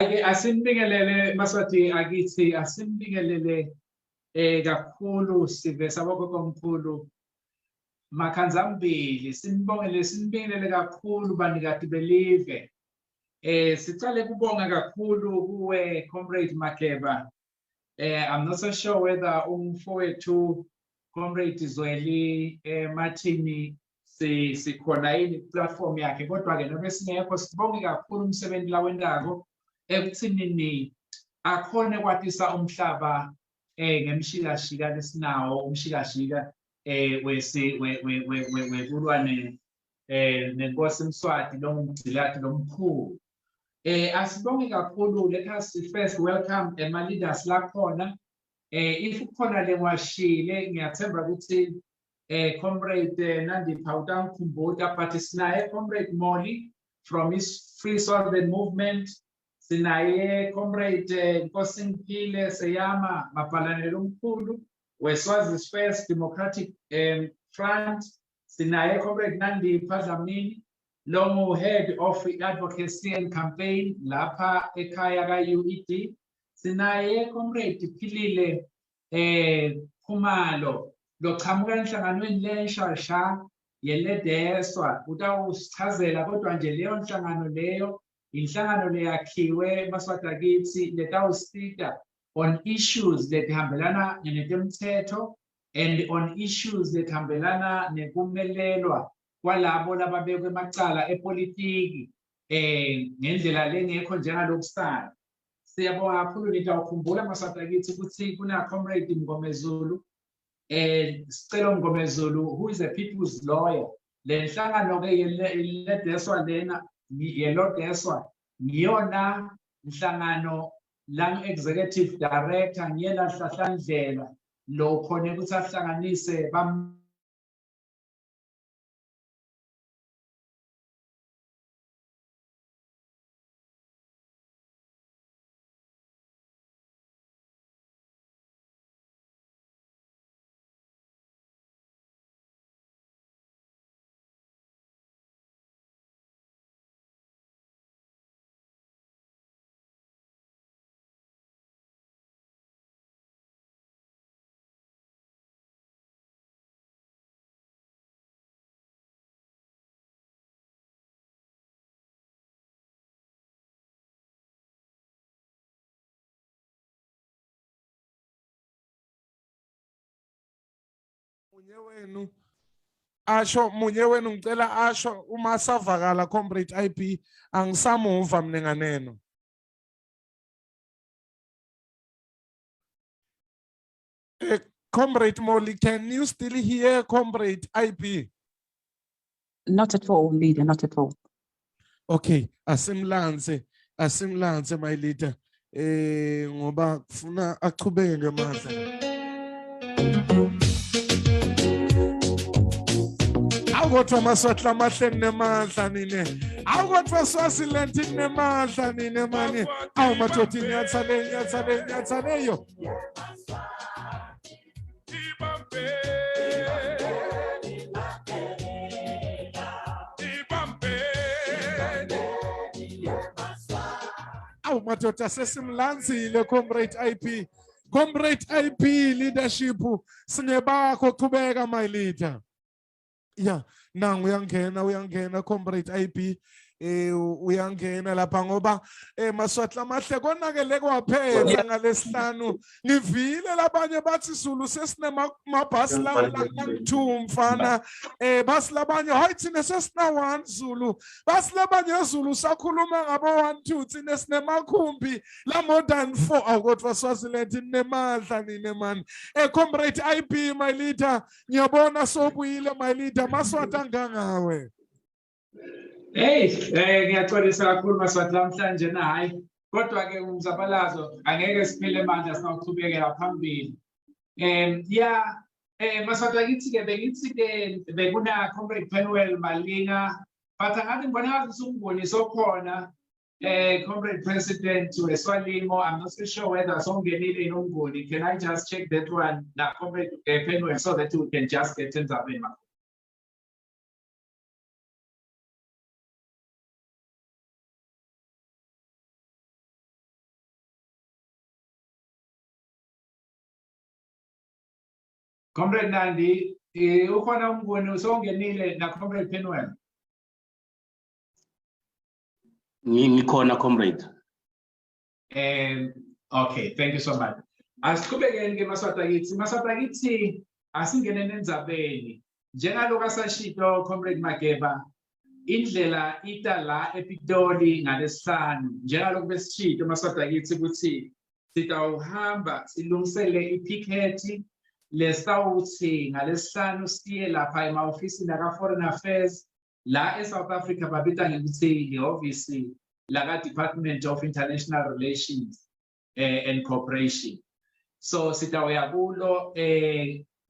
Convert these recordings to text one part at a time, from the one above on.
Asimbingelele maswathi akithi asimbingelele kakhulu sive saboko komkhulu Makhanzambili sinibingelele kakhulu banikati belive sicale kubonga kakhulu kuwe comrade Makeba. I'm not so sure whether umfowethu comrade Zweli Martini sikhona yini platform yakhe kodwa ke nobe singekho sibonge kakhulu umsebenzi lawendako ekuthinini akhone kwatisa umhlaba ngemshikashika lesinawo umshikashika wekulwane nenkosi Mswati lomgcilati lomkhulu asibonge kakhulu. Let us first welcome my leaders lakhona if ukhona lengwashile ngiyathemba ukuthi comrade Nandi Pautan Kumbuta but sinaye comrade Moli from his Free Southern Movement, sinaye comrade Nkosimpile Seyama Mapalanelo Mkhulu weSwazi's First Democratic Front, sinaye comrade Nandi Dhlamini Longo head of advocacy and campaign lapha ekhaya ka-UED, sinaye comrade Philile Khumalo loqhamuka enhlanganweni lensha yeledeswa utawusichazela kodwa nje leyo nhlangano leyo inhlangano leyakhiwe maswati akithi letawusita on issues letihambelana netemthetho and on issues letihambelana nekumelelwa kwalabo lababekwe emacala epolitiki ngendlela lengekho njengalokusana. Siyabonga kakhulu nitawukhumbula maswati akithi ukuthi kuna comrade Mngomezulu Sicelo Mngomezulu, who is a people's lawyer. Lenhlangano ke yeledeswa lena yelodeswa ngiyona nhlangano lang executive director ngiyena Hlahlandlela lo khona ukuthi ahlanganise munye wenu ngicela asho uma savakala comrade IP angisamuva mnenganeno. Comrade Molly, can you still hear comrade IP? Not at all, leader, not at all. Okay, asimlanze my leader. Ngoba kufuna achubeke ngamandla. Awukodwa maswahla amahle nemandla nine. Awukodwa Swaziland nemandla nine mani. Awu madoda nyathaleyo. Awu madoda sesimlanzile comrade IP. Comrade IP leadership sinebakho qhubeka my leader. Yeah, nangu uyangena comrade IP uyangena lapha ngoba maswahla amahle konakele kwaphela ngalesihlanu ngivile labanye bathi Zulu sesinamabhasi la-2 mfana basi labanye hayi thina sesina-1 Zulu basi labanye Zulu sakhuluma ngabo 1 2 thina sinemakhumbi la more than 4 awukodwa Swaziland ninemandla nine mani comrade IP my leader ngiyabona sobuyile my leader maswahla ngangawe. Ngiyaxolisa kakhulu maswati namhlanje nayi kodwa ke umzabalazo angeke siphele manje sinawuqhubekela phambili. Maswati akithi ke bengithi ke bekuna comrade Penuel Malinga but angathi ngibona ngathi umbonisi okhona comrade president weSwalimo. I'm not so sure whether songenile inomboni. Can I just check that one na comrade Penuel so that we can just get things up in Comrade Nandi, ukhona umnguni usongenile na Comrade Penwell. Ngikhona comrade. Okay, thank you so much. Asiqhubekeni ke maswatakithi asingene nendzabeni. Njengalokho asashito Comrade Mageba, indlela ita la ePitoli ngalesihlanu. Njengalokho besishito maswatakithi ukuthi sitawuhamba silungisele ipikhethi lesawuthi ngalesihlanu siye lapha ema-ofisini aka-Foreign Affairs la eSouth Africa babita ngekuthi ihhovisi laka Department of International Relations and Cooperation. So sitawuya kulo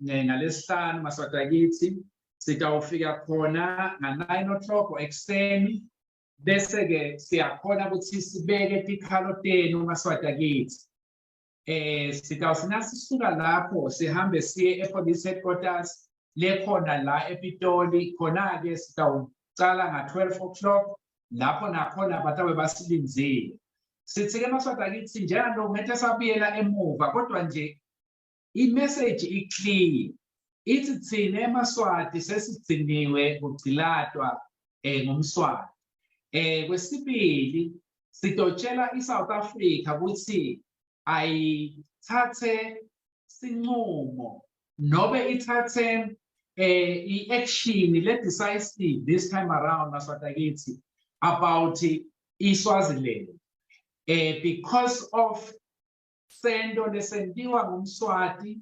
ngalesihlanu maswatakithi sitawufika khona nga-9 o'clock ekuseni bese ke siyakhona ukuthi sibeke tikhalo tenu maswatakithi. Sitawufuna sisuka lapho sihambe siye e-police headquarters lekhona la ePitoli khona ke sitawucala nga-12 o'clock lapho nakhona batawe basilinzile. Sithi ke maswatakithi njalo ngeke sabuyela emuva kodwa nje i-message i-clear ithi thina eMaswati sesigciniwe kugcilatwa ngomswati. Kwesibili sitotshela iSouth Africa ukuthi ayithathe sinqumo nobe ithathe i-action le-decisive this time around maswatakithi about iSwaziland because of sendo lesentiwa ngumswati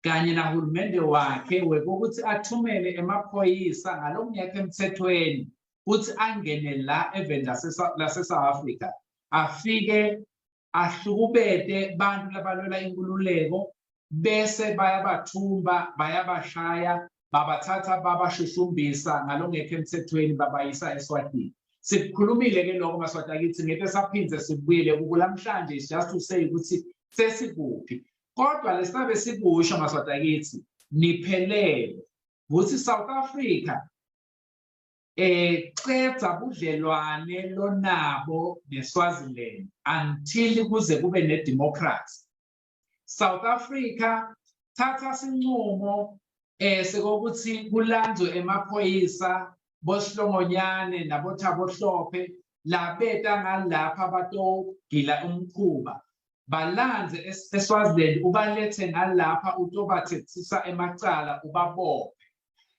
kanye nahulumende wakhe wekuthi athumele emaphoyisa ngalokungekho emthethweni ukuthi angene la event lase-South Africa afike ahlukubete bantu labalwela inkululeko bese bayabathumba bayabashaya babathatha babashushumbisa ngalokungekho emthethweni babayisa eSwatini. Sikhulumile ke lokho maswatakithi ngeke saphindze sibuyele kulamhlanje is just to say ukuthi sesikuphi kodwa lesabe sikusho maswatakithi niphelele ukuthi South Africa qedza budlelwane lonabo neSwaziland until kuze kube nedemocracy. South Africa thatha sinqumo sekokuthi kulandzwe emaphoyisa boShlongonyane naboThabo Hlophe labeta ngalapha batogila umkhuba balanze eSwaziland ubalethe ngalapha utobathethisa emacala ubabophe.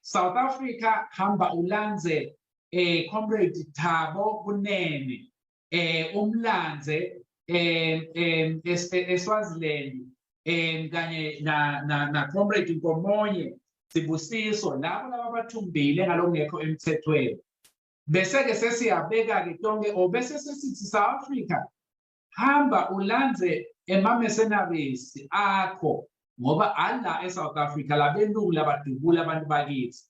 South Africa hamba ulanze Comrade Thabo Kunene umlanze eSwaziland kanye na Comrade Nkomonye Sibusiso labo abathumbile ngalongekho emthethweni. Bese ke sesiyabeka ke tonke obese sesithi South Africa hamba ulanze ema-mercenaries akho ngoba ala eSouth Africa labelungu labadubula abantu bakithi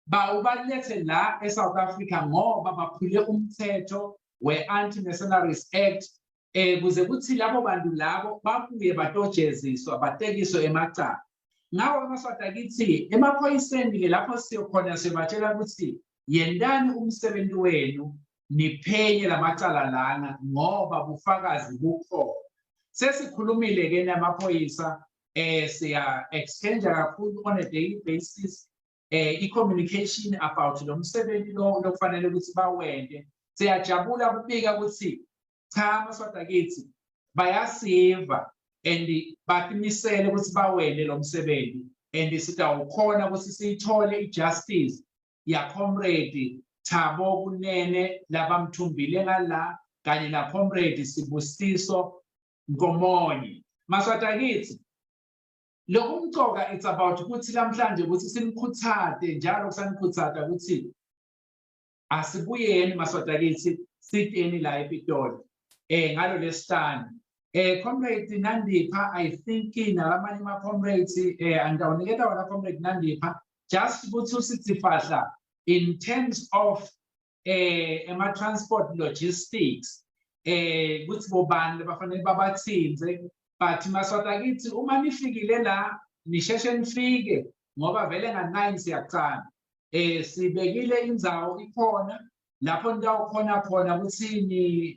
bawubalethe la eSouth Africa ngoba baphule umthetho we-Anti-Mercenaries Act kuze kuthi labo bantu labo babuye batojeziswa batekiswe emacala. Ngawo amaswatakithi emaphoyiseni ke lapho siyokhona sibatshela ukuthi yendani umsebenzi wenu niphenye lamacala lana ngoba bufakazi bukhona. Sesikhulumile ke namaphoyisa siya exchange kakhulu on a daily basis i-communication about lo msebenzi lo kufanele ukuthi bawende. Siyajabula ukubika ukuthi cha maswatakithi bayasiva and batimisele ukuthi bawende lo msebenzi and sitawukhona ukuthi siyithole ijustice ya Comrade Thabo Kunene labamthumbile ngala kanye na Comrade Sibusiso Nkomonye. Maswatakithi lokhu umcoka it's about ukuthi lamhlanje ukuthi simkhuthade njalo kusanikhuthaza ukuthi asibuyeni maswatakithi siteni la ePitoli ngalo lesihlanu. Comrade Nandipha I think nalamanye ama comrades andawuniketa wona Comrade Nandipha just ukuthi usithi fahla in terms of transport logistics ukuthi bobani bafanele babathinze but maswatakithi uma nifikile la nisheshe nifike ngoba vele nga-9 siyaqala sibekile indzawo ikhona lapho nitawukhona khona ukuthi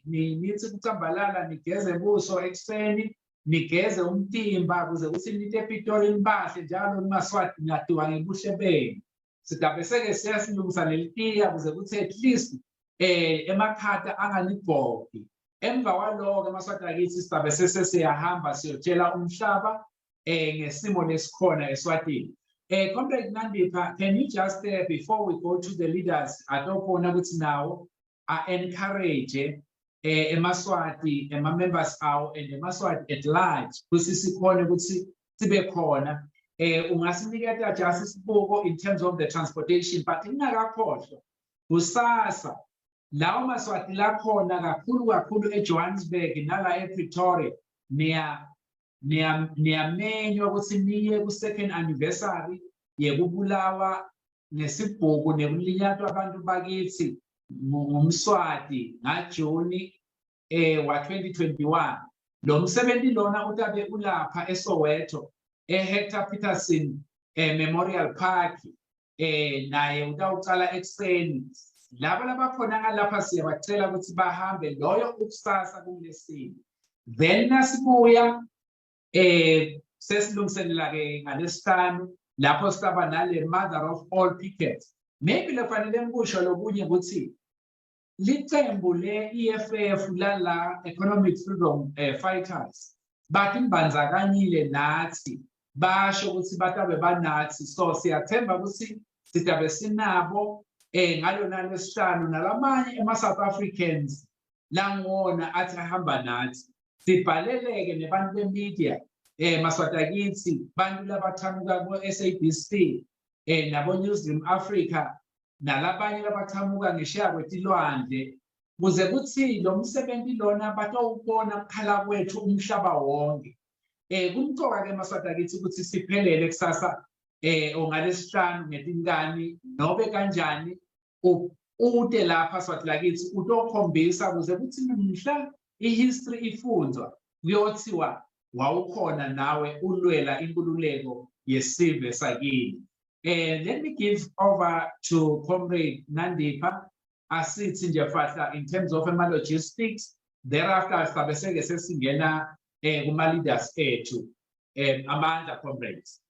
nithi kucambalala nigeze buso ekuseni nigeze umtimba kuze kuthi nite ePretoria imbahle njalo uMaswati ngadiwa ngebuhle benu sigabe seke siyasilungisa lelitiya kuze kuthi at least emakhata anganibhobhi emva kwaloko eMaswati akithi sigabe sesiyahamba siyotshela umhlaba ngesimo lesikhona eSwatini. Comrade Nandipha, can you just before we go to the leaders atobona ukuthi nawo encourage eMaswati members awo and eMaswati at large kuthi sikhona ukuthi sibe khona ungasinikeza just isibuko in terms of the transportation but ingakakhohlwa kusasa lawo Maswati la khona kakhulu eJohannesburg nala ePretoria niyamenywa ukuthi niye ku-2nd anniversary yekubulawa nesibhuku nekulinyatwa abantu bakithi ngumswati ngaJuni wa 2021 lo msebenzi lona utabe ulapha eSoweto Hector Peterson Memorial Park naye utawucala ekseni laba labakhona ngalapha siyabacela ukuthi bahambe loyo ukusasa kulesini then nasibuya sesilungiselela ke ngalesihlanu lapho sitaba nale mother of all pickets maybe lefanele ngikusho lokunye ukuthi licembu le-EFF lala economic freedom fighters bathi mbanzakanyile nathi basho ukuthi batabe banathi so siyathemba ukuthi sitabe sinabo ngalona lesihlanu nalamanye ema-South Africans langona athi ahamba nathi sibhaleleke nebantu bemedia Maswati akithi bantu labathamuka ku-SABC nabo Newsroom Africa nalabanye labathamuka ngesheya kwetilwandle kuze kuthi lo msebenzi lona batawubona ukukhala kwethu umhlaba wonke kumcoka ke Maswati akithi ukuthi siphelele kusasa ngalesihlanu ngetinkani nobe kanjani ude lapha Swati lakithi utokhombisa kuze kuthi mhla ihistory ifundzwa kuyothiwa wawukhona nawe ulwela inkululeko yesive sakini. Let me give over to Comrade Nandipha asithi nje fahla in terms of logistics thereafter sizabe seke sesingena kuma leaders ethu amandla comrades.